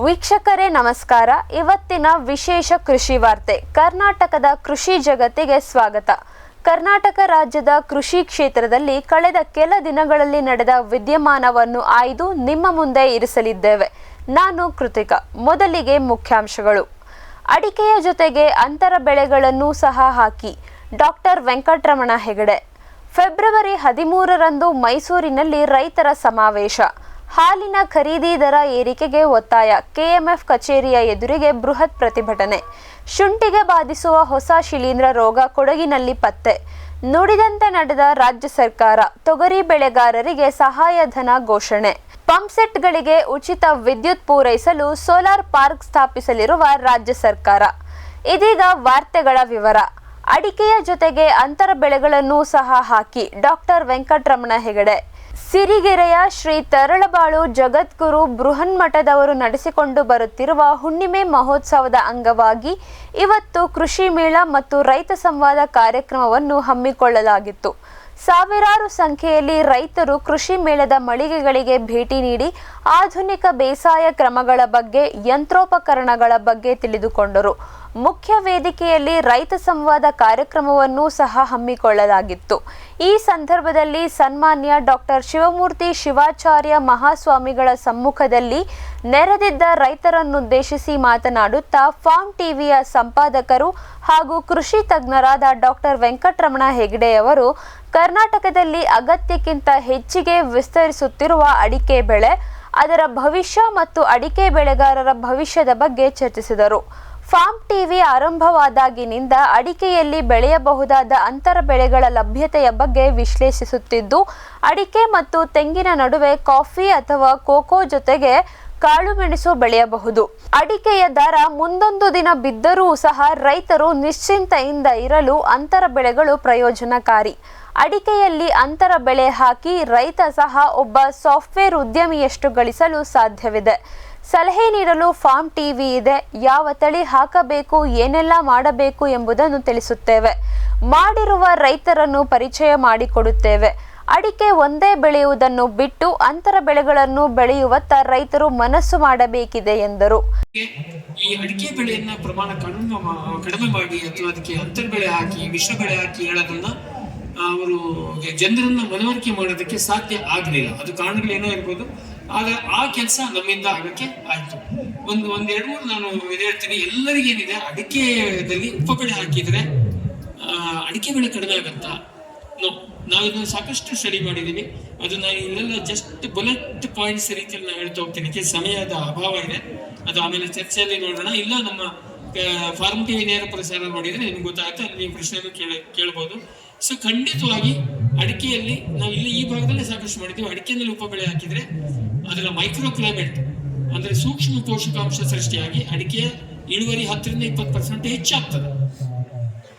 ವೀಕ್ಷಕರೇ ನಮಸ್ಕಾರ. ಇವತ್ತಿನ ವಿಶೇಷ ಕೃಷಿ ವಾರ್ತೆ. ಕರ್ನಾಟಕದ ಕೃಷಿ ಜಗತ್ತಿಗೆ ಸ್ವಾಗತ. ಕರ್ನಾಟಕ ರಾಜ್ಯದ ಕೃಷಿ ಕ್ಷೇತ್ರದಲ್ಲಿ ಕಳೆದ ಕೆಲ ದಿನಗಳಲ್ಲಿ ನಡೆದ ವಿದ್ಯಮಾನವನ್ನು ಆಯ್ದು ನಿಮ್ಮ ಮುಂದೆ ಇರಿಸಲಿದ್ದೇವೆ. ನಾನು ಕೃತಿಕಾ. ಮೊದಲಿಗೆ ಮುಖ್ಯಾಂಶಗಳು. ಅಡಿಕೆಯ ಜೊತೆಗೆ ಅಂತರ ಬೆಳೆಗಳನ್ನು ಸಹ ಹಾಕಿ ಡಾಕ್ಟರ್ ವೆಂಕಟರಮಣ ಹೆಗಡೆ. ಫೆಬ್ರವರಿ 13ರಂದು ಮೈಸೂರಿನಲ್ಲಿ ರೈತರ ಸಮಾವೇಶ. ಹಾಲಿನ ಖರೀದಿ ದರ ಏರಿಕೆಗೆ ಒತ್ತಾಯ. ಕೆಎಂಎಫ್ ಕಚೇರಿಯ ಎದುರಿಗೆ ಬೃಹತ್ ಪ್ರತಿಭಟನೆ. ಶುಂಠಿಗೆ ಬಾಧಿಸುವ ಹೊಸ ಶಿಲೀಂಧ್ರ ರೋಗ ಕೊಡಗಿನಲ್ಲಿ ಪತ್ತೆ. ನುಡಿದಂತೆ ನಡೆದ ರಾಜ್ಯ ಸರ್ಕಾರ. ತೊಗರಿ ಬೆಳೆಗಾರರಿಗೆ ಸಹಾಯಧನ ಘೋಷಣೆ. ಪಂಪ್ಸೆಟ್ಗಳಿಗೆ ಉಚಿತ ವಿದ್ಯುತ್ ಪೂರೈಸಲು ಸೋಲಾರ್ ಪಾರ್ಕ್ ಸ್ಥಾಪಿಸಲಿರುವ ರಾಜ್ಯ ಸರ್ಕಾರ. ಇದೀಗ ವಾರ್ತೆಗಳ ವಿವರ. ಅಡಿಕೆಯ ಜೊತೆಗೆ ಅಂತರ ಬೆಳೆಗಳನ್ನು ಸಹ ಹಾಕಿ ಡಾಕ್ಟರ್ ವೆಂಕಟರಮಣ ಹೆಗಡೆ. ಸಿರಿಗೆರೆಯ ಶ್ರೀ ತರಳಬಾಳು ಜಗದ್ಗುರು ಬೃಹನ್ಮಠದವರು ನಡೆಸಿಕೊಂಡು ಬರುತ್ತಿರುವ ಹುಣ್ಣಿಮೆ ಮಹೋತ್ಸವದ ಅಂಗವಾಗಿ ಇವತ್ತು ಕೃಷಿ ಮೇಳ ಮತ್ತು ರೈತ ಸಂವಾದ ಕಾರ್ಯಕ್ರಮವನ್ನು ಹಮ್ಮಿಕೊಳ್ಳಲಾಗಿತ್ತು. ಸಾವಿರಾರು ಸಂಖ್ಯೆಯಲ್ಲಿ ರೈತರು ಕೃಷಿ ಮೇಳದ ಮಳಿಗೆಗಳಿಗೆ ಭೇಟಿ ನೀಡಿ ಆಧುನಿಕ ಬೇಸಾಯ ಕ್ರಮಗಳ ಬಗ್ಗೆ, ಯಂತ್ರೋಪಕರಣಗಳ ಬಗ್ಗೆ ತಿಳಿದುಕೊಂಡರು. ಮುಖ್ಯ ವೇದಿಕೆಯಲ್ಲಿ ರೈತ ಸಂವಾದ ಕಾರ್ಯಕ್ರಮವನ್ನು ಸಹ ಹಮ್ಮಿಕೊಳ್ಳಲಾಗಿತ್ತು. ಈ ಸಂದರ್ಭದಲ್ಲಿ ಸನ್ಮಾನ್ಯ ಡಾಕ್ಟರ್ ಶಿವಮೂರ್ತಿ ಶಿವಾಚಾರ್ಯ ಮಹಾಸ್ವಾಮಿಗಳ ಸಮ್ಮುಖದಲ್ಲಿ ನೆರೆದಿದ್ದ ರೈತರನ್ನುದ್ದೇಶಿಸಿ ಮಾತನಾಡುತ್ತಾ ಫಾರ್ಮ್ ಟಿವಿಯ ಸಂಪಾದಕರು ಹಾಗೂ ಕೃಷಿ ತಜ್ಞರಾದ ಡಾಕ್ಟರ್ ವೆಂಕಟರಮಣ ಹೆಗಡೆಯವರು ಕರ್ನಾಟಕದಲ್ಲಿ ಅಗತ್ಯಕ್ಕಿಂತ ಹೆಚ್ಚಿಗೆ ವಿಸ್ತರಿಸುತ್ತಿರುವ ಅಡಿಕೆ ಬೆಳೆ, ಅದರ ಭವಿಷ್ಯ ಮತ್ತು ಅಡಿಕೆ ಬೆಳೆಗಾರರ ಭವಿಷ್ಯದ ಬಗ್ಗೆ ಚರ್ಚಿಸಿದರು. ಫಾರ್ಮ್ ಟಿವಿ ಆರಂಭವಾದಾಗಿನಿಂದ ಅಡಿಕೆಯಲ್ಲಿ ಬೆಳೆಯಬಹುದಾದ ಅಂತರ ಬೆಳೆಗಳ ಲಭ್ಯತೆಯ ಬಗ್ಗೆ ವಿಶ್ಲೇಷಿಸುತ್ತಿದ್ದು, ಅಡಿಕೆ ಮತ್ತು ತೆಂಗಿನ ನಡುವೆ ಕಾಫಿ ಅಥವಾ ಕೋಕೋ ಜೊತೆಗೆ ಕಾಳುಮೆಣಸು ಬೆಳೆಯಬಹುದು. ಅಡಿಕೆಯ ದರ ಮುಂದೊಂದು ದಿನ ಬಿದ್ದರೂ ಸಹ ರೈತರು ನಿಶ್ಚಿಂತೆಯಿಂದ ಇರಲು ಅಂತರ ಬೆಳೆಗಳು ಪ್ರಯೋಜನಕಾರಿ. ಅಡಿಕೆಯಲ್ಲಿ ಅಂತರ ಬೆಳೆ ಹಾಕಿ ರೈತ ಸಹ ಒಬ್ಬ ಸಾಫ್ಟ್ವೇರ್ ಉದ್ಯಮಿಯಷ್ಟು ಗಳಿಸಲು ಸಾಧ್ಯವಿದೆ. ಸಲಹೆ ನೀಡಲು ಫಾರ್ಮ್ ಟಿವಿ ಇದೆ. ಯಾವ ತಳಿ ಹಾಕಬೇಕು, ಏನೆಲ್ಲ ಮಾಡಬೇಕು ಎಂಬುದನ್ನು ತಿಳಿಸುತ್ತೇವೆ. ಮಾಡಿರುವ ರೈತರನ್ನು ಪರಿಚಯ ಮಾಡಿಕೊಡುತ್ತೇವೆ. ಅಡಿಕೆ ಒಂದೇ ಬೆಳೆಯುವುದನ್ನು ಬಿಟ್ಟು ಅಂತರ ಬೆಳೆಗಳನ್ನು ಬೆಳೆಯುವತ್ತ ರೈತರು ಮನಸ್ಸು ಮಾಡಬೇಕಿದೆ ಎಂದರು. ಈ ಅಡಿಕೆ ಬೆಳೆಯನ್ನ ಪ್ರಮಾಣ ಕಡಿಮೆ ಮಾಡಿ ಅಥವಾ ಅದಕ್ಕೆ ಅಂತರ ಬೆಳೆ ಹಾಕಿ ಮಿಶ್ರ ಬೆಳೆ ಹಾಕಿ ಹೇಳೋದನ್ನ ಅವರು ಜನರನ್ನ ಮನವರಿಕೆ ಮಾಡೋದಕ್ಕೆ ಸಾಧ್ಯ ಆಗಲಿಲ್ಲ. ಅದು ಕಾರಣಗಳೇನೋ ಇರ್ಬೋದು. ಆದ್ರೆ ಆ ಕೆಲಸ ನಮ್ಮಿಂದ ಆಗಕ್ಕೆ ಆಯ್ತು. ಒಂದೆರಡು ಮೂರು ನಾನು ಹೇಳ್ತೀನಿ. ಎಲ್ಲರಿಗೇನಿದೆ, ಅಡಿಕೆದಲ್ಲಿ ಉಪಬೆಳೆ ಹಾಕಿದ್ರೆ ಅಡಿಕೆ ಬೆಳೆ ಕಡಿಮೆ ಆಗತ್ತಾ? ನಾವು ಇದನ್ನು ಸಾಕಷ್ಟು ಸ್ಟಡಿ ಮಾಡಿದ್ದೀವಿ. ಅದನ್ನ ಇಲ್ಲೆಲ್ಲ ಜಸ್ಟ್ ಬುಲೆಟ್ ಪಾಯಿಂಟ್ಸ್ ರೀತಿಯಲ್ಲಿ ನಾನು ಹೇಳ್ತಾ ಹೋಗ್ತೀನಿ. ಸಮಯದ ಅಭಾವ ಇದೆ, ಅದು ಆಮೇಲೆ ಚರ್ಚೆಯಲ್ಲಿ ನೋಡೋಣ. ಇಲ್ಲ ನಮ್ಮ ಫಾರ್ಮ್ ಟಿವಿ ನೇರ ಪ್ರಸಾರ ನೋಡಿದ್ರೆ ನಿಮ್ಗೆ ಗೊತ್ತಾಗುತ್ತೆ, ಅಲ್ಲಿ ನೀವು ಪ್ರಶ್ನೆಯನ್ನು ಕೇಳ್ಬೋದು. ಸೊ ಖಂಡಿತವಾಗಿ ಅಡಿಕೆಯಲ್ಲಿ ನಾವು ಇಲ್ಲಿ ಈ ಭಾಗದಲ್ಲೇ ಸಾಕಷ್ಟು ಮಾಡಿದ್ದೀವಿ. ಅಡಿಕೆಯಲ್ಲಿ ಉಪಬೆಳೆ ಹಾಕಿದ್ರೆ ಅದರ ಮೈಕ್ರೋ ಕ್ಲೈಮೇಟ್ ಅಂದ್ರೆ ಸೂಕ್ಷ್ಮ ಪೋಷಕಾಂಶ ಸೃಷ್ಟಿಯಾಗಿ ಅಡಿಕೆಯ ಇಳುವರಿ 10-20% ಹೆಚ್ಚಾಗ್ತದೆ.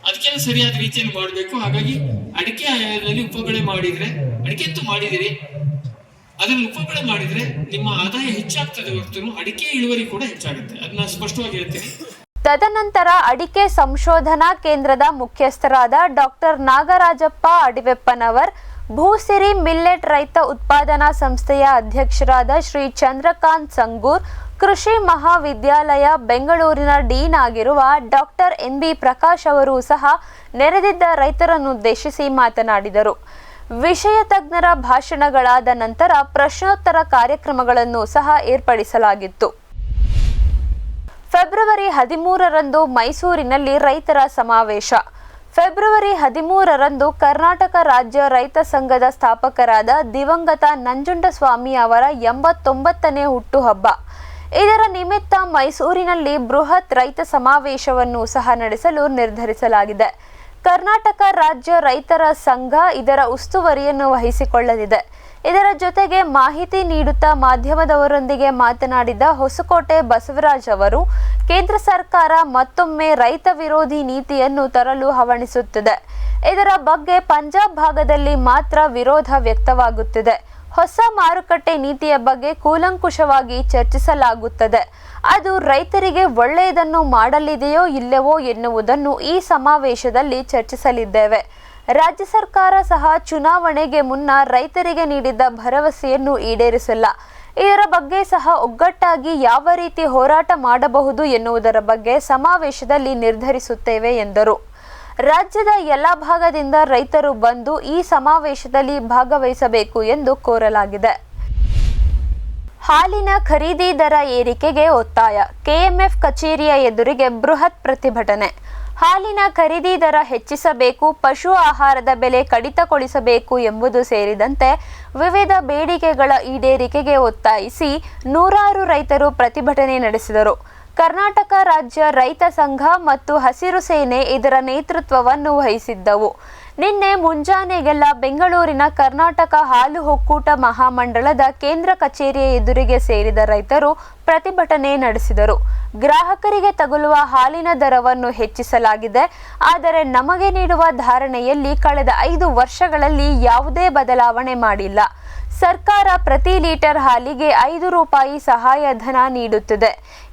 ಅದಕ್ಕೆಲ್ಲ ಸರಿಯಾದ ರೀತಿಯಲ್ಲಿ ಮಾಡಬೇಕು. ಹಾಗಾಗಿ ಅಡಿಕೆಯಲ್ಲಿ ಉಪಬೆಳೆ ಮಾಡಿದ್ರೆ, ಅಡಿಕೆ ಅಂತೂ ಮಾಡಿದಿರಿ, ಅದರಲ್ಲಿ ಉಪಬೆಳೆ ಮಾಡಿದ್ರೆ ನಿಮ್ಮ ಆದಾಯ ಹೆಚ್ಚಾಗ್ತದೆ ಹೊರತು ಅಡಿಕೆ ಇಳುವರಿ ಕೂಡ ಹೆಚ್ಚಾಗುತ್ತೆ. ಅದನ್ನ ಸ್ಪಷ್ಟವಾಗಿ ಹೇಳ್ತೀನಿ. ತದನಂತರ ಅಡಿಕೆ ಸಂಶೋಧನಾ ಕೇಂದ್ರದ ಮುಖ್ಯಸ್ಥರಾದ ಡಾಕ್ಟರ್ ನಾಗರಾಜಪ್ಪ ಅಡಿವೆಪ್ಪನವರ್, ಭೂಸಿರಿ ಮಿಲ್ಲೆಟ್ ರೈತ ಉತ್ಪಾದನಾ ಸಂಸ್ಥೆಯ ಅಧ್ಯಕ್ಷರಾದ ಶ್ರೀ ಚಂದ್ರಕಾಂತ್ ಸಂಗೂರ್, ಕೃಷಿ ಮಹಾವಿದ್ಯಾಲಯ ಬೆಂಗಳೂರಿನ ಡೀನ್ ಆಗಿರುವ ಡಾಕ್ಟರ್ ಎನ್.ಬಿ. ಪ್ರಕಾಶ್ ಅವರು ಸಹ ನೆರೆದಿದ್ದ ರೈತರನ್ನುದ್ದೇಶಿಸಿ ಮಾತನಾಡಿದರು. ವಿಷಯ ತಜ್ಞರ ಭಾಷಣಗಳಾದ ನಂತರ ಪ್ರಶ್ನೋತ್ತರ ಕಾರ್ಯಕ್ರಮಗಳನ್ನು ಸಹ ಏರ್ಪಡಿಸಲಾಗಿತ್ತು. ಫೆಬ್ರವರಿ 13ರಂದು ಮೈಸೂರಿನಲ್ಲಿ ರೈತರ ಸಮಾವೇಶ. ಫೆಬ್ರವರಿ 13ರಂದು ಕರ್ನಾಟಕ ರಾಜ್ಯ ರೈತ ಸಂಘದ ಸ್ಥಾಪಕರಾದ ದಿವಂಗತ ನಂಜುಂಡಸ್ವಾಮಿ ಅವರ 89ನೇ ಹುಟ್ಟುಹಬ್ಬ. ಇದರ ನಿಮಿತ್ತ ಮೈಸೂರಿನಲ್ಲಿ ಬೃಹತ್ ರೈತ ಸಮಾವೇಶವನ್ನು ಸಹ ನಡೆಸಲು ನಿರ್ಧರಿಸಲಾಗಿದೆ. ಕರ್ನಾಟಕ ರಾಜ್ಯ ರೈತರ ಸಂಘ ಇದರ ಉಸ್ತುವಾರಿಯನ್ನು ವಹಿಸಿಕೊಳ್ಳಲಿದೆ. ಇದರ ಜೊತೆಗೆ ಮಾಹಿತಿ ನೀಡುತ್ತಾ ಮಾಧ್ಯಮದವರೊಂದಿಗೆ ಮಾತನಾಡಿದ ಹೊಸಕೋಟೆ ಬಸವರಾಜ್ ಅವರು, ಕೇಂದ್ರ ಸರ್ಕಾರ ಮತ್ತೊಮ್ಮೆ ರೈತ ವಿರೋಧಿ ನೀತಿಯನ್ನು ತರಲು ಹವಣಿಸುತ್ತಿದೆ. ಇದರ ಬಗ್ಗೆ ಪಂಜಾಬ್ ಭಾಗದಲ್ಲಿ ಮಾತ್ರ ವಿರೋಧ ವ್ಯಕ್ತವಾಗುತ್ತಿದೆ. ಹೊಸ ಮಾರುಕಟ್ಟೆ ನೀತಿಯ ಬಗ್ಗೆ ಕೂಲಂಕುಷವಾಗಿ ಚರ್ಚಿಸಲಾಗುತ್ತದೆ. ಅದು ರೈತರಿಗೆ ಒಳ್ಳೆಯದನ್ನು ಮಾಡಲಿದೆಯೋ ಇಲ್ಲವೋ ಎನ್ನುವುದನ್ನು ಈ ಸಮಾವೇಶದಲ್ಲಿ ಚರ್ಚಿಸಲಿದ್ದೇವೆ. ರಾಜ್ಯ ಸರ್ಕಾರ ಸಹ ಚುನಾವಣೆಗೆ ಮುನ್ನ ರೈತರಿಗೆ ನೀಡಿದ್ದ ಭರವಸೆಯನ್ನು ಈಡೇರಿಸಿಲ್ಲ. ಇದರ ಬಗ್ಗೆ ಸಹ ಒಗ್ಗಟ್ಟಾಗಿ ಯಾವ ರೀತಿ ಹೋರಾಟ ಮಾಡಬಹುದು ಎನ್ನುವುದರ ಬಗ್ಗೆ ಸಮಾವೇಶದಲ್ಲಿ ನಿರ್ಧರಿಸುತ್ತೇವೆ ಎಂದರು. ರಾಜ್ಯದ ಎಲ್ಲ ಭಾಗದಿಂದ ರೈತರು ಬಂದು ಈ ಸಮಾವೇಶದಲ್ಲಿ ಭಾಗವಹಿಸಬೇಕು ಎಂದು ಕೋರಲಾಗಿದೆ. ಹಾಲಿನ ಖರೀದಿ ದರ ಏರಿಕೆಗೆ ಒತ್ತಾಯ. ಕೆಎಂಎಫ್ ಕಚೇರಿಯ ಎದುರಿಗೆ ಬೃಹತ್ ಪ್ರತಿಭಟನೆ. ಹಾಲಿನ ಖರೀದಿ ದರ ಹೆಚ್ಚಿಸಬೇಕು, ಪಶು ಆಹಾರದ ಬೆಲೆ ಕಡಿತಗೊಳಿಸಬೇಕು ಎಂಬುದು ಸೇರಿದಂತೆ ವಿವಿಧ ಬೇಡಿಕೆಗಳ ಈಡೇರಿಕೆಗೆ ಒತ್ತಾಯಿಸಿ ನೂರಾರು ರೈತರು ಪ್ರತಿಭಟನೆ ನಡೆಸಿದರು. ಕರ್ನಾಟಕ ರಾಜ್ಯ ರೈತ ಸಂಘ ಮತ್ತು ಹಸಿರು ಸೇನೆ ಇದರ ನೇತೃತ್ವವನ್ನು ವಹಿಸಿದ್ದವು. ನಿನ್ನೆ ಮುಂಜಾನೆಗೆಲ್ಲ ಬೆಂಗಳೂರಿನ ಕರ್ನಾಟಕ ಹಾಲು ಒಕ್ಕೂಟ ಮಹಾಮಂಡಳದ ಕೇಂದ್ರ ಕಚೇರಿಯ ಎದುರಿಗೆ ಸೇರಿದ ರೈತರು ಪ್ರತಿಭಟನೆ ನಡೆಸಿದರು. ಗ್ರಾಹಕರಿಗೆ ತಗುಲುವ ಹಾಲಿನ ದರವನ್ನು ಹೆಚ್ಚಿಸಲಾಗಿದೆ, ಆದರೆ ನಮಗೆ ನೀಡುವ ಧಾರಣೆಯಲ್ಲಿ ಕಳೆದ 5 ವರ್ಷಗಳಲ್ಲಿ ಯಾವುದೇ ಬದಲಾವಣೆ ಮಾಡಿಲ್ಲ. ಸರ್ಕಾರ ಪ್ರತಿ ಲೀಟರ್ ಹಾಲಿಗೆ 5 ರೂಪಾಯಿ ಸಹಾಯಧನ ನೀಡುತ್ತಿದೆ.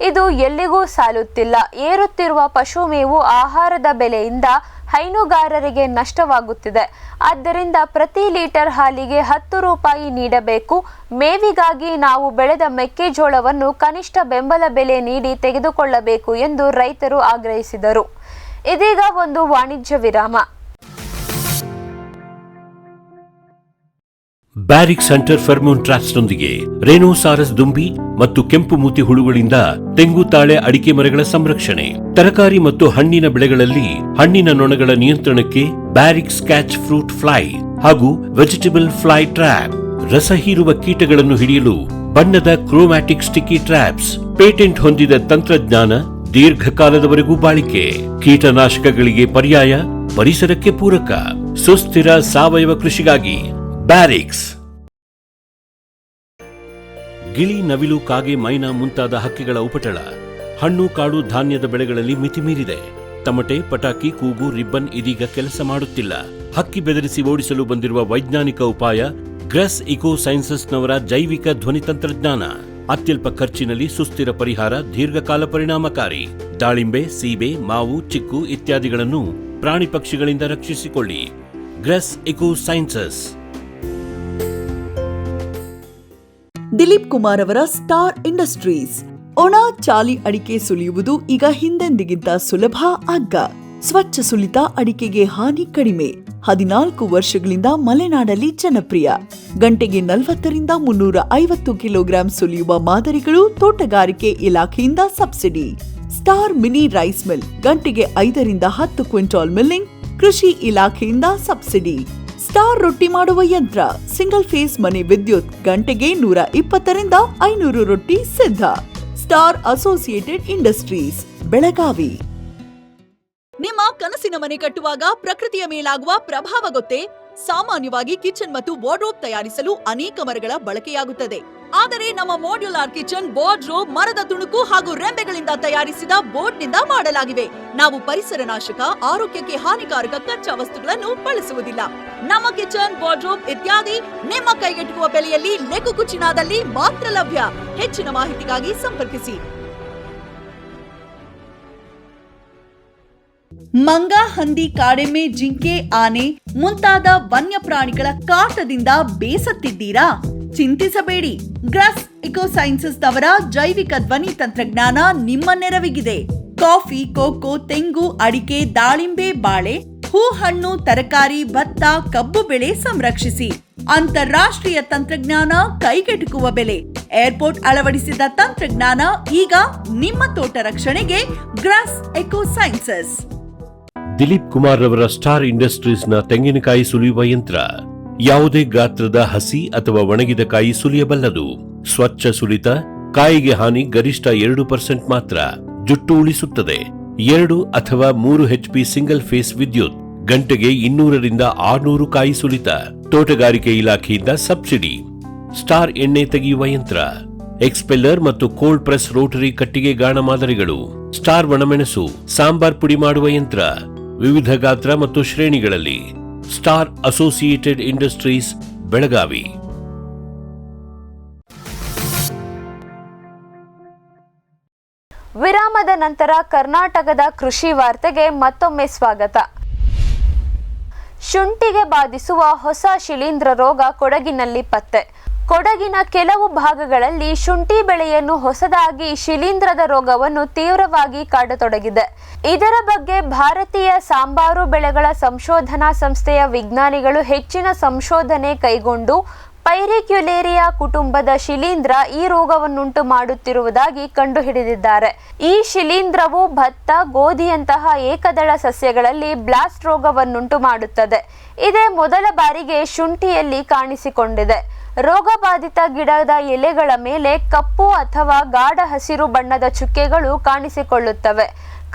ಇದು ಎಲ್ಲಿಗೂ ಸಾಲುತ್ತಿಲ್ಲ. ಏರುತ್ತಿರುವ ಪಶು ಮೇವು ಆಹಾರದ ಬೆಲೆಯಿಂದ ಹೈನುಗಾರರಿಗೆ ನಷ್ಟವಾಗುತ್ತಿದೆ. ಆದ್ದರಿಂದ ಪ್ರತಿ ಲೀಟರ್ ಹಾಲಿಗೆ 10 ರೂಪಾಯಿ ನೀಡಬೇಕು. ಮೇವಿಗಾಗಿ ನಾವು ಬೆಳೆದ ಮೆಕ್ಕೆಜೋಳವನ್ನು ಕನಿಷ್ಠ ಬೆಂಬಲ ಬೆಲೆ ನೀಡಿ ತೆಗೆದುಕೊಳ್ಳಬೇಕು ಎಂದು ರೈತರು ಆಗ್ರಹಿಸಿದರು. ಇದೀಗ ಒಂದು ವಾಣಿಜ್ಯ ವಿರಾಮ. ಬ್ಯಾರಿಕ್ಸ್ ಹಂಟರ್ ಫೆರ್ಮೋನ್ ಟ್ರಾಪ್ಸ್ನೊಂದಿಗೆ ರೇನೋಸಾರಸ್ ದುಂಬಿ ಮತ್ತು ಕೆಂಪು ಮೂತಿ ಹುಳುಗಳಿಂದ ತೆಂಗು, ತಾಳೆ, ಅಡಿಕೆ ಮರಗಳ ಸಂರಕ್ಷಣೆ. ತರಕಾರಿ ಮತ್ತು ಹಣ್ಣಿನ ಬೆಳೆಗಳಲ್ಲಿ ಹಣ್ಣಿನ ನೊಣಗಳ ನಿಯಂತ್ರಣಕ್ಕೆ ಬ್ಯಾರಿಕ್ಸ್ ಕ್ಯಾಚ್ ಫ್ರೂಟ್ ಫ್ಲೈ ಹಾಗೂ ವೆಜಿಟೇಬಲ್ ಫ್ಲೈ ಟ್ರ್ಯಾಪ್. ರಸ ಹೀರುವ ಕೀಟಗಳನ್ನು ಹಿಡಿಯಲು ಬಣ್ಣದ ಕ್ರೋಮ್ಯಾಟಿಕ್ ಸ್ಟಿಕ್ಕಿ ಟ್ರ್ಯಾಪ್ಸ್. ಪೇಟೆಂಟ್ ಹೊಂದಿದ ತಂತ್ರಜ್ಞಾನ, ದೀರ್ಘಕಾಲದವರೆಗೂ ಬಾಳಿಕೆ. ಕೀಟನಾಶಕಗಳಿಗೆ ಪರ್ಯಾಯ, ಪರಿಸರಕ್ಕೆ ಪೂರಕ. ಸುಸ್ಥಿರ ಸಾವಯವ ಕೃಷಿಗಾಗಿ ಬ್ಯಾರಿಕ್ಸ್. ಗಿಳಿ, ನವಿಲು, ಕಾಗೆ, ಮೈನಾ ಮುಂತಾದ ಹಕ್ಕಿಗಳ ಉಪಟಳ ಹಣ್ಣು, ಕಾಡು, ಧಾನ್ಯದ ಬೆಳೆಗಳಲ್ಲಿ ಮಿತಿ ಮೀರಿದೆ. ತಮಟೆ, ಪಟಾಕಿ, ಕೂಗು, ರಿಬ್ಬನ್ ಇದೀಗ ಕೆಲಸ ಮಾಡುತ್ತಿಲ್ಲ. ಹಕ್ಕಿ ಬೆದರಿಸಿ ಓಡಿಸಲು ಬಂದಿರುವ ವೈಜ್ಞಾನಿಕ ಉಪಾಯ ಗ್ರಸ್ ಇಕೋ ಸೈನ್ಸಸ್ನವರ ಜೈವಿಕ ಧ್ವನಿ ತಂತ್ರಜ್ಞಾನ. ಅತ್ಯಲ್ಪ ಖರ್ಚಿನಲ್ಲಿ ಸುಸ್ಥಿರ ಪರಿಹಾರ, ದೀರ್ಘಕಾಲ ಪರಿಣಾಮಕಾರಿ. ದಾಳಿಂಬೆ, ಸೀಬೆ, ಮಾವು, ಚಿಕ್ಕು ಇತ್ಯಾದಿಗಳನ್ನು ಪ್ರಾಣಿ ಪಕ್ಷಿಗಳಿಂದ ರಕ್ಷಿಸಿಕೊಳ್ಳಿ. Grass eco sciences. Dilip Kumar ಅವರ ಸ್ಟಾರ್ ಇಂಡಸ್ಟ್ರೀಸ್. ಒಣ ಚಾಲಿ ಅಡಿಕೆ ಸುಲಿಯುವುದು ಈಗ ಹಿಂದೆಂದಿಗಿಂತ ಸುಲಭ, ಅಗ್ಗ. ಸ್ವಚ್ಛ ಸುಲಿತ ಅಡಿಕೆಗೆ ಹಾನಿ ಕಡಿಮೆ. 14 ವರ್ಷಗಳಿಂದ ಮಲೆನಾಡಲ್ಲಿ ಜನಪ್ರಿಯ. ಗಂಟೆಗೆ 40 ರಿಂದ 350 ಕಿಲೋಗ್ರಾಂ ಸುಲಿಯುವ ಮಾದರಿಗಳು ತೋಟಗಾರಿಕೆ ಇಲಾಖೆಯಿಂದ subsidy. Star mini rice mill ಗಂಟೆಗೆ 5 ರಿಂದ 10 ಕ್ವಿಂಟಾಲ್ ಮಿಲ್ಲಿಂಗ್ ಕೃಷಿ ಇಲಾಖೆಯಿಂದ ಸಬ್ಸಿಡಿ. ಸ್ಟಾರ್ ರೊಟ್ಟಿ ಮಾಡುವ ಯಂತ್ರ, ಸಿಂಗಲ್ ಫೇಸ್ ಮನೆ ವಿದ್ಯುತ್ ಗಂಟೆಗೆ 120 ರಿಂದ 500 ರೊಟ್ಟಿ ಸಿದ್ಧ. Star Associated Industries, Belagavi. ನಿಮ್ಮ ಕನಸಿನ ಮನೆ ಕಟ್ಟುವಾಗ ಪ್ರಕೃತಿಯ ಮೇಲಾಗುವ ಪ್ರಭಾವ ಗೊತ್ತೇ? ಸಾಮಾನ್ಯವಾಗಿ ಕಿಚನ್ ಮತ್ತು ವಾರ್ಡ್ರೋಬ್ ತಯಾರಿಸಲು ಅನೇಕ ಮರಗಳ ಬಳಕೆಯಾಗುತ್ತದೆ. ಆದರೆ ನಮ್ಮ ಮಾಡ್ಯುಲಾರ್ ಕಿಚನ್ ವಾರ್ಡ್ರೋಬ್ ಮರದ ತುಣುಕು ಹಾಗೂ ರೆಂಬೆಗಳಿಂದ ತಯಾರಿಸಿದ ಬೋರ್ಡ್ನಿಂದ ಮಾಡಲಾಗಿವೆ. ನಾವು ಪರಿಸರ ನಾಶಕ, ಆರೋಗ್ಯಕ್ಕೆ ಹಾನಿಕಾರಕ ಕಚ್ಚಾ ವಸ್ತುಗಳನ್ನು ಬಳಸುವುದಿಲ್ಲ. ನಮ್ಮ ಕಿಚನ್, ವಾರ್ಡ್ರೋಬ್ ಇತ್ಯಾದಿ ನಿಮ್ಮ ಕೈಗೆಟುಕುವ ಬೆಲೆಯಲ್ಲಿ ಲೆಕ್ಕುಕು ಚಿನಾದಲ್ಲಿ ಮಾತ್ರ ಲಭ್ಯ. ಹೆಚ್ಚಿನ ಮಾಹಿತಿಗಾಗಿ ಸಂಪರ್ಕಿಸಿ. ಮಂಗ, ಹಂದಿ, ಕಾಡೆಮ್ಮೆ, ಜಿಂಕೆ, ಆನೆ ಮುಂತಾದ ವನ್ಯ ಪ್ರಾಣಿಗಳ ಕಾಟದಿಂದ ಬೇಸತ್ತಿದ್ದೀರಾ? ಚಿಂತಿಸಬೇಡಿ. ಗ್ರಸ್ ಇಕೋ ಸೈನ್ಸಸ್ ನವರ ಜೈವಿಕ ಧ್ವನಿ ತಂತ್ರಜ್ಞಾನ ನಿಮ್ಮ ನೆರವಿಗಿದೆ. ಕಾಫಿ, ಕೋಕೋ, ತೆಂಗು, ಅಡಿಕೆ, ದಾಳಿಂಬೆ, ಬಾಳೆ, ಹೂ, ಹಣ್ಣು, ತರಕಾರಿ, ಭತ್ತ, ಕಬ್ಬು ಬೆಳೆ ಸಂರಕ್ಷಿಸಿ. ಅಂತಾರಾಷ್ಟ್ರೀಯ ತಂತ್ರಜ್ಞಾನ, ಕೈಗೆಟುಕುವ ಬೆಲೆ. ಏರ್ಪೋರ್ಟ್ ಅಳವಡಿಸಿದ ತಂತ್ರಜ್ಞಾನ ಈಗ ನಿಮ್ಮ ತೋಟ ರಕ್ಷಣೆಗೆ. Grass eco sciences. Dilip Kumar ರವರ ಸ್ಟಾರ್ ಇಂಡಸ್ಟ್ರೀಸ್ನ ತೆಂಗಿನಕಾಯಿ ಸುಲಿಯುವ ಯಂತ್ರ. ಯಾವುದೇ ಗಾತ್ರದ ಹಸಿ ಅಥವಾ ಒಣಗಿದ ಕಾಯಿ ಸುಲಿಯಬಲ್ಲದು. ಸ್ವಚ್ಛ ಸುಲಿತ. ಕಾಯಿಗೆ ಹಾನಿ ಗರಿಷ್ಠ 2% ಮಾತ್ರ. ಜುಟ್ಟು ಉಳಿಸುತ್ತದೆ. 2 ಅಥವಾ 3 HP ಸಿಂಗಲ್ ಫೇಸ್ ವಿದ್ಯುತ್. ಗಂಟೆಗೆ 200 ರಿಂದ 600 ಕಾಯಿ ಸುಲಿತ. ತೋಟಗಾರಿಕೆ ಇಲಾಖೆಯಿಂದ ಸಬ್ಸಿಡಿ. ಸ್ಟಾರ್ ಎಣ್ಣೆ ತೆಗೆಯುವ ಯಂತ್ರ. ಎಕ್ಸ್ಪೆಲ್ಲರ್ ಮತ್ತು ಕೋಲ್ಡ್ ಪ್ರೆಸ್ ರೋಟರಿ ಕಟ್ಟಿಗೆ ಗಾಣ ಮಾದರಿಗಳು. ಸ್ಟಾರ್ ಒಣಮೆಣಸು, ಸಾಂಬಾರ್ ಪುಡಿ ಮಾಡುವ ಯಂತ್ರ. ವಿವಿಧ ಗಾತ್ರ ಮತ್ತು ಶ್ರೇಣಿಗಳಲ್ಲಿ. Star Associated Industries, Belagavi. ವಿರಾಮದ ನಂತರ ಕರ್ನಾಟಕದ ಕೃಷಿ ವಾರ್ತೆಗೆ ಮತ್ತೊಮ್ಮೆ ಸ್ವಾಗತ. ಶುಂಠಿಗೆ ಬಾಧಿಸುವ ಹೊಸ ಶಿಲೀಂಧ್ರ ರೋಗ ಕೊಡಗಿನಲ್ಲಿ ಪತ್ತೆ. ಕೊಡಗಿನ ಕೆಲವು ಭಾಗಗಳಲ್ಲಿ ಶುಂಠಿ ಬೆಳೆಯನ್ನು ಹೊಸದಾಗಿ ಶಿಲೀಂಧ್ರದ ರೋಗವನ್ನು ತೀವ್ರವಾಗಿ ಕಾಡತೊಡಗಿದೆ. ಇದರ ಬಗ್ಗೆ ಭಾರತೀಯ ಸಾಂಬಾರು ಬೆಳೆಗಳ ಸಂಶೋಧನಾ ಸಂಸ್ಥೆಯ ವಿಜ್ಞಾನಿಗಳು ಹೆಚ್ಚಿನ ಸಂಶೋಧನೆ ಕೈಗೊಂಡು ಪೈರಿಕ್ಯುಲೇರಿಯಾ ಕುಟುಂಬದ ಶಿಲೀಂಧ್ರ ಈ ರೋಗವನ್ನುಂಟು ಮಾಡುತ್ತಿರುವುದಾಗಿ ಕಂಡುಹಿಡಿದಿದ್ದಾರೆ. ಈ ಶಿಲೀಂಧ್ರವು ಭತ್ತ, ಗೋಧಿಯಂತಹ ಏಕದಳ ಸಸ್ಯಗಳಲ್ಲಿ ಬ್ಲಾಸ್ಟ್ ರೋಗವನ್ನುಂಟು ಮಾಡುತ್ತದೆ. ಇದೇ ಮೊದಲ ಬಾರಿಗೆ ಶುಂಠಿಯಲ್ಲಿ ಕಾಣಿಸಿಕೊಂಡಿದೆ. ರೋಗಬಾಧಿತ ಗಿಡದ ಎಲೆಗಳ ಮೇಲೆ ಕಪ್ಪು ಅಥವಾ ಗಾಢ ಹಸಿರು ಬಣ್ಣದ ಚುಕ್ಕೆಗಳು ಕಾಣಿಸಿಕೊಳ್ಳುತ್ತವೆ.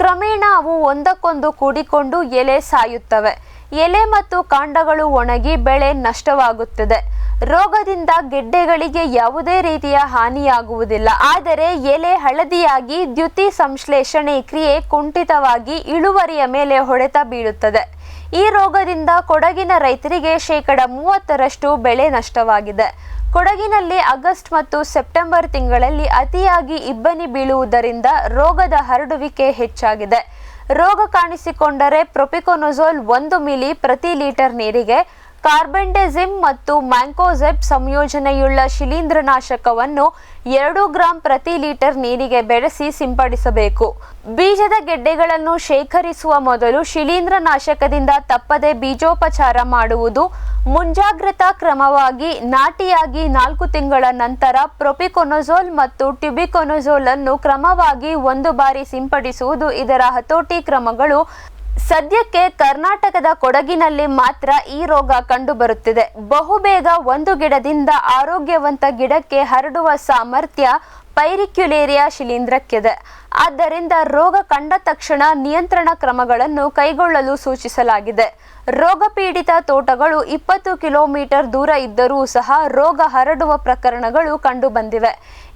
ಕ್ರಮೇಣ ಅವು ಒಂದಕ್ಕೊಂದು ಕೂಡಿಕೊಂಡು ಎಲೆ ಸಾಯುತ್ತವೆ. ಎಲೆ ಮತ್ತು ಕಾಂಡಗಳು ಒಣಗಿ ಬೆಳೆ ನಷ್ಟವಾಗುತ್ತದೆ. ರೋಗದಿಂದ ಗೆಡ್ಡೆಗಳಿಗೆ ಯಾವುದೇ ರೀತಿಯ ಹಾನಿಯಾಗುವುದಿಲ್ಲ. ಆದರೆ ಎಲೆ ಹಳದಿಯಾಗಿ ದ್ಯುತಿ ಸಂಶ್ಲೇಷಣೆ ಕ್ರಿಯೆ ಕುಂಠಿತವಾಗಿ ಇಳುವರಿಯ ಮೇಲೆ ಹೊಡೆತ ಬೀಳುತ್ತದೆ. ಈ ರೋಗದಿಂದ ಕೊಡಗಿನ ರೈತರಿಗೆ 30% ಬೆಳೆ ನಷ್ಟವಾಗಿದೆ. ಕೊಡಗಿನಲ್ಲಿ ಆಗಸ್ಟ್ ಮತ್ತು ಸೆಪ್ಟೆಂಬರ್ ತಿಂಗಳಲ್ಲಿ ಅತಿಯಾಗಿ ಇಬ್ಬನಿ ಬೀಳುವುದರಿಂದ ರೋಗದ ಹರಡುವಿಕೆ ಹೆಚ್ಚಾಗಿದೆ. ರೋಗ ಕಾಣಿಸಿಕೊಂಡರೆ ಪ್ರೊಪಿಕೊನಜೋಲ್ 1 ಮಿಲಿ ಪ್ರತಿ ಲೀಟರ್ ನೀರಿಗೆ, ಕಾರ್ಬೆಂಡೆಜಿಮ್ ಮತ್ತು ಮ್ಯಾಂಕೋಜೆಬ್ ಸಂಯೋಜನೆಯುಳ್ಳ ಶಿಲೀಂಧ್ರನಾಶಕವನ್ನು 2 ಗ್ರಾಂ ಪ್ರತಿ ಲೀಟರ್ ನೀರಿಗೆ ಬೆರೆಸಿ ಸಿಂಪಡಿಸಬೇಕು. ಬೀಜದ ಗೆಡ್ಡೆಗಳನ್ನು ಶೇಖರಿಸುವ ಮೊದಲು ಶಿಲೀಂಧ್ರನಾಶಕದಿಂದ ತಪ್ಪದೆ ಬೀಜೋಪಚಾರ ಮಾಡುವುದು. ಮುಂಜಾಗ್ರತಾ ಕ್ರಮವಾಗಿ ನಾಟಿಯಾಗಿ 4 ತಿಂಗಳ ನಂತರ ಪ್ರೊಪಿಕೊನಜೋಲ್ ಮತ್ತು ಟ್ಯುಬಿಕೊನಜೋಲ್ ಅನ್ನು ಕ್ರಮವಾಗಿ 1 ಬಾರಿ ಸಿಂಪಡಿಸುವುದು ಇದರ ಹತೋಟಿ ಕ್ರಮಗಳು. ಸದ್ಯಕ್ಕೆ ಕರ್ನಾಟಕದ ಕೊಡಗಿನಲ್ಲಿ ಮಾತ್ರ ಈ ರೋಗ ಕಂಡುಬರುತ್ತಿದೆ. ಬಹುಬೇಗ ಒಂದು ಗಿಡದಿಂದ ಆರೋಗ್ಯವಂತ ಗಿಡಕ್ಕೆ ಹರಡುವ ಸಾಮರ್ಥ್ಯ ಪೈರಿಕ್ಯುಲೇರಿಯಾ ಶಿಲೀಂಧ್ರಕ್ಕಿದೆ. ಆದ್ದರಿಂದ ರೋಗ ಕಂಡ ತಕ್ಷಣ ನಿಯಂತ್ರಣ ಕ್ರಮಗಳನ್ನು ಕೈಗೊಳ್ಳಲು ಸೂಚಿಸಲಾಗಿದೆ. ರೋಗ ಪೀಡಿತ ತೋಟಗಳು 20 ಕಿಲೋಮೀಟರ್ ದೂರ ಇದ್ದರೂ ಸಹ ರೋಗ ಹರಡುವ ಪ್ರಕರಣಗಳು ಕಂಡುಬಂದಿವೆ.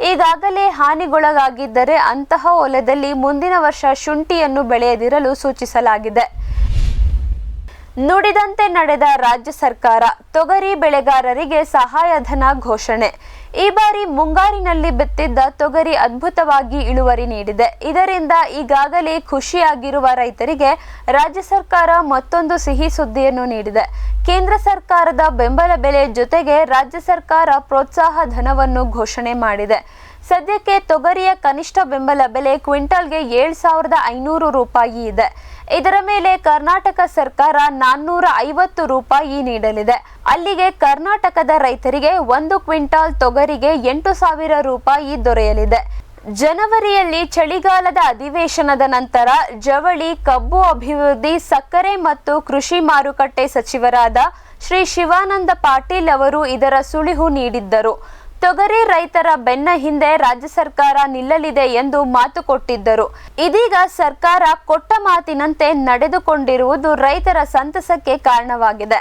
ಈಗಾಗಲೇ ಹಾನಿಗೊಳಗಾಗಿದ್ದರೆ ಅಂತಹ ಹೊಲದಲ್ಲಿ ಮುಂದಿನ ವರ್ಷ ಶುಂಠಿಯನ್ನು ಬೆಳೆಯದಿರಲು ಸೂಚಿಸಲಾಗಿದೆ. ನುಡಿದಂತೆ ನಡೆದ ರಾಜ್ಯ ಸರ್ಕಾರ. ತೊಗರಿ ಬೆಳೆಗಾರರಿಗೆ ಸಹಾಯಧನ ಘೋಷಣೆ. ಈ ಬಾರಿ ಮುಂಗಾರಿನಲ್ಲಿ ಬಿತ್ತಿದ್ದ ತೊಗರಿ ಅದ್ಭುತವಾಗಿ ಇಳುವರಿ ನೀಡಿದೆ. ಇದರಿಂದ ಈಗಾಗಲೇ ಖುಷಿಯಾಗಿರುವ ರೈತರಿಗೆ ರಾಜ್ಯ ಸರ್ಕಾರ ಮತ್ತೊಂದು ಸಿಹಿ ಸುದ್ದಿಯನ್ನು ನೀಡಿದೆ. ಕೇಂದ್ರ ಸರ್ಕಾರದ ಬೆಂಬಲ ಬೆಲೆ ಜೊತೆಗೆ ರಾಜ್ಯ ಸರ್ಕಾರ ಪ್ರೋತ್ಸಾಹ ಧನವನ್ನು ಘೋಷಣೆ ಮಾಡಿದೆ. ಸದ್ಯಕ್ಕೆ ತೊಗರಿಯ ಕನಿಷ್ಠ ಬೆಂಬಲ ಬೆಲೆ ಕ್ವಿಂಟಲ್ಗೆ 7,500 ರೂಪಾಯಿ ಇದೆ. ಇದರ ಮೇಲೆ ಕರ್ನಾಟಕ ಸರ್ಕಾರ 450 ರೂಪಾಯಿ ನೀಡಲಿದೆ. ಅಲ್ಲಿಗೆ ಕರ್ನಾಟಕದ ರೈತರಿಗೆ 1 ಕ್ವಿಂಟಾಲ್ ತೊಗರಿಗೆ 8,000 ರೂಪಾಯಿ ದೊರೆಯಲಿದೆ. ಜನವರಿಯಲ್ಲಿ ಚಳಿಗಾಲದ ಅಧಿವೇಶನದ ನಂತರ ಜವಳಿ, ಕಬ್ಬು ಅಭಿವೃದ್ಧಿ, ಸಕ್ಕರೆ ಮತ್ತು ಕೃಷಿ ಮಾರುಕಟ್ಟೆ ಸಚಿವರಾದ ಶ್ರೀ ಶಿವಾನಂದ ಪಾಟೀಲ್ ಅವರು ಇದರ ಸುಳಿವು ನೀಡಿದ್ದರು. ತೊಗರಿ ರೈತರ ಬೆನ್ನ ಹಿಂದೆ ರಾಜ್ಯ ಸರ್ಕಾರ ನಿಲ್ಲಲಿದೆ ಎಂದು ಮಾತು ಕೊಟ್ಟಿದ್ದರು. ಇದೀಗ ಸರ್ಕಾರ ಕೊಟ್ಟ ಮಾತಿನಂತೆ ನಡೆದುಕೊಂಡಿರುವುದು ರೈತರ ಸಂತಸಕ್ಕೆ ಕಾರಣವಾಗಿದೆ.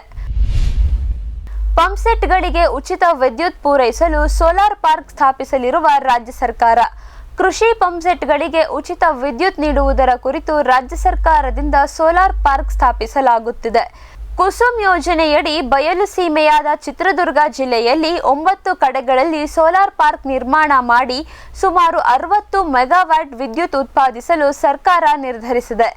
ಪಂಪ್ಸೆಟ್ಗಳಿಗೆ ಉಚಿತ ವಿದ್ಯುತ್ ಪೂರೈಸಲು ಸೋಲಾರ್ ಪಾರ್ಕ್ ಸ್ಥಾಪಿಸಲಿರುವ ರಾಜ್ಯ ಸರ್ಕಾರ. ಕೃಷಿ ಪಂಪ್ಸೆಟ್ಗಳಿಗೆ ಉಚಿತ ವಿದ್ಯುತ್ ನೀಡುವುದರ ಕುರಿತು ರಾಜ್ಯ ಸರ್ಕಾರದಿಂದ ಸೋಲಾರ್ ಪಾರ್ಕ್ ಸ್ಥಾಪಿಸಲಾಗುತ್ತಿದೆ. ಕುಸುಮ್ ಯೋಜನೆಯಡಿ ಬಯಲು ಸೀಮೆಯಾದ ಚಿತ್ರದುರ್ಗ ಜಿಲ್ಲೆಯಲ್ಲಿ 9 ಕಡೆಗಳಲ್ಲಿ ಸೋಲಾರ್ ಪಾರ್ಕ್ ನಿರ್ಮಾಣ ಮಾಡಿ ಸುಮಾರು 60 ಮೆಗಾವ್ಯಾಟ್ ವಿದ್ಯುತ್ ಉತ್ಪಾದಿಸಲು ಸರ್ಕಾರ ನಿರ್ಧರಿಸಿದೆ.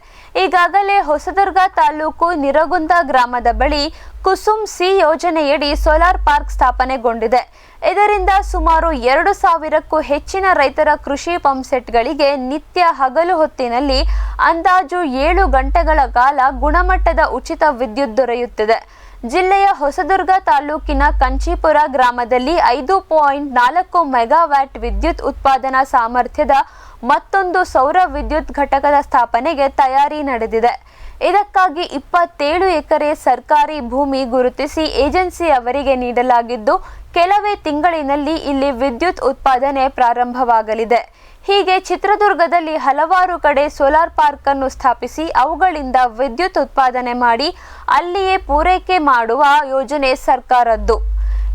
ಈಗಾಗಲೇ ಹೊಸದುರ್ಗ ತಾಲೂಕು ನಿರಗುಂದ ಗ್ರಾಮದ ಬಳಿ ಕುಸುಮ್ ಸಿ ಯೋಜನೆಯಡಿ ಸೋಲಾರ್ ಪಾರ್ಕ್ ಸ್ಥಾಪನೆಗೊಂಡಿದೆ. ಇದರಿಂದ ಸುಮಾರು 2,000ಕ್ಕೂ ಹೆಚ್ಚಿನ ರೈತರ ಕೃಷಿ ಪಂಪ್ಸೆಟ್ಗಳಿಗೆ ನಿತ್ಯ ಹಗಲು ಹೊತ್ತಿನಲ್ಲಿ ಅಂದಾಜು 7 ಗಂಟೆಗಳ ಕಾಲ ಗುಣಮಟ್ಟದ ಉಚಿತ ವಿದ್ಯುತ್ ದೊರೆಯುತ್ತಿದೆ. ಜಿಲ್ಲೆಯ ಹೊಸದುರ್ಗ ತಾಲೂಕಿನ ಕಂಚೀಪುರ ಗ್ರಾಮದಲ್ಲಿ 5.4 ಮೆಗಾವ್ಯಾಟ್ ವಿದ್ಯುತ್ ಉತ್ಪಾದನಾ ಸಾಮರ್ಥ್ಯದ ಮತ್ತೊಂದು ಸೌರ ವಿದ್ಯುತ್ ಘಟಕದ ಸ್ಥಾಪನೆಗೆ ತಯಾರಿ ನಡೆದಿದೆ. ಇದಕ್ಕಾಗಿ 27 ಎಕರೆ ಸರ್ಕಾರಿ ಭೂಮಿ ಗುರುತಿಸಿ ಏಜೆನ್ಸಿ ಅವರಿಗೆ ನೀಡಲಾಗಿದ್ದು, ಕೆಲವೇ ತಿಂಗಳಿನಲ್ಲಿ ಇಲ್ಲಿ ವಿದ್ಯುತ್ ಉತ್ಪಾದನೆ ಪ್ರಾರಂಭವಾಗಲಿದೆ. ಹೀಗೆ ಚಿತ್ರದುರ್ಗದಲ್ಲಿ ಹಲವಾರು ಕಡೆ ಸೋಲಾರ್ ಪಾರ್ಕ್ ಅನ್ನು ಸ್ಥಾಪಿಸಿ ಅವುಗಳಿಂದ ವಿದ್ಯುತ್ ಉತ್ಪಾದನೆ ಮಾಡಿ ಅಲ್ಲಿಯೇ ಪೂರೈಕೆ ಮಾಡುವ ಯೋಜನೆ ಸರ್ಕಾರದ್ದು.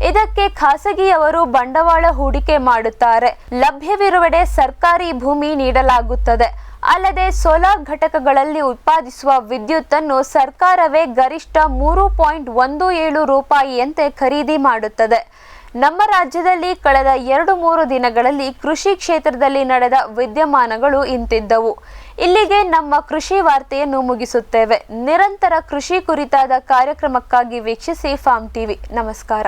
ಇದಕ್ಕೆ ಖಾಸಗಿಯವರು ಬಂಡವಾಳ ಹೂಡಿಕೆ ಮಾಡುತ್ತಾರೆ. ಲಭ್ಯವಿರುವೆಡೆ ಸರ್ಕಾರಿ ಭೂಮಿ ನೀಡಲಾಗುತ್ತದೆ. ಅಲ್ಲದೆ ಸೋಲಾರ್ ಘಟಕಗಳಲ್ಲಿ ಉತ್ಪಾದಿಸುವ ವಿದ್ಯುತ್ ಅನ್ನು ಸರ್ಕಾರವೇ ಗರಿಷ್ಠ 3.17 ರೂಪಾಯಿಯಂತೆ ಖರೀದಿ ಮಾಡುತ್ತದೆ. ನಮ್ಮ ರಾಜ್ಯದಲ್ಲಿ ಕಳೆದ 2-3 ದಿನಗಳಲ್ಲಿ ಕೃಷಿ ಕ್ಷೇತ್ರದಲ್ಲಿ ನಡೆದ ವಿದ್ಯಮಾನಗಳು ಇಂತಿದ್ದವು. ಇಲ್ಲಿಗೆ ನಮ್ಮ ಕೃಷಿ ವಾರ್ತೆಯನ್ನು ಮುಗಿಸುತ್ತೇವೆ. ನಿರಂತರ ಕೃಷಿ ಕುರಿತಾದ ಕಾರ್ಯಕ್ರಮಕ್ಕಾಗಿ ವೀಕ್ಷಿಸಿ ಫಾರ್ಮ್ ಟಿವಿ. ನಮಸ್ಕಾರ.